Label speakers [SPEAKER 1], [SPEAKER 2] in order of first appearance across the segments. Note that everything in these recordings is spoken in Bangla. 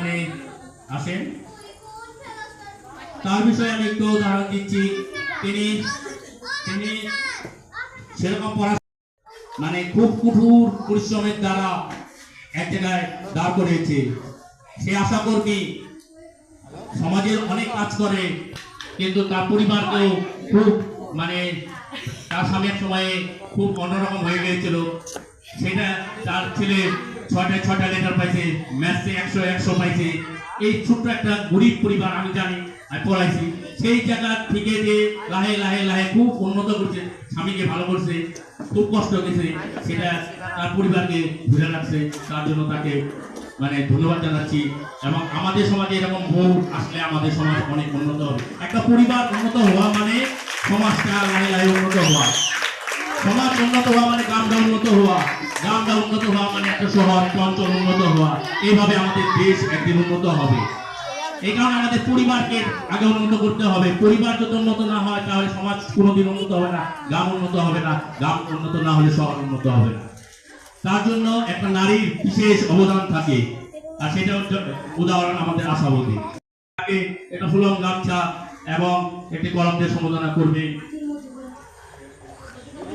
[SPEAKER 1] এখানে আসেন। তার বিষয়ে আমি একটু উদাহরণ দিচ্ছি। তিনি তিনি সেরকম মানে খুব কঠোর পরিশ্রমের দ্বারা এক জায়গায় দাঁড় করিয়েছে। সে আশাকর্মী সমাজের অনেক কাজ করে, কিন্তু তার পরিবারকেও খুব মানে তার স্বামী এক সময়ে খুব অন্যরকম হয়ে গিয়েছিল। সেটা তার ছেলে 6টা লেটার পাইছে, ম্যাথসে 100 পাইছে। এই ছোট্ট একটা গরিব পরিবার, আমি জানি, আমি পড়াইছি। সেই জায়গা থেকে যে লাহে লাহে লাহে খুব উন্নত করছে, স্বামীকে ভালো করছে, খুব কষ্ট গেছে, সেটা তার পরিবারকে ঘুরে রাখছে। তার জন্য তাকে মানে ধন্যবাদ জানাচ্ছি। এবং আমাদের সমাজে এরকম বউ আসলে আমাদের সমাজ অনেক উন্নত হবে। একটা পরিবার উন্নত হওয়া মানে সমাজটা লাহে লাহে উন্নত হওয়া, সমাজ উন্নত হওয়া মানে গ্রামটা উন্নত হওয়া, গ্রামটা উন্নত হওয়া মানে একটা শহর অঞ্চল উন্নত হওয়া। এইভাবে আমাদের দেশ একদিন উন্নত হবে। এই কারণে আমাদের পরিবারকে আগে উন্নত করতে হবে। পরিবার যদি উন্নত না হয় তাহলে সমাজ কোনোদিন উন্নত হবে না, গ্রাম উন্নত হবে না, গ্রাম উন্নত না হলে শহর উন্নত হবে না। তার জন্য একটা নারীর বিশেষ অবদান থাকে, আর সেটা উদাহরণ আমাদের আশাবতী। একটা ফুলম গামছা এবং একটি কলম দিয়ে সম্বোধনা করবে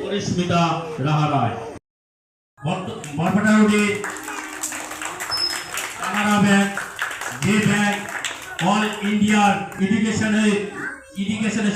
[SPEAKER 1] পরিস্মিতা রাহারায়। বরপেটা রোডে কানাডা ব্যাংক, যে ব্যাংক অল ইন্ডিয়ার এডুকেশনে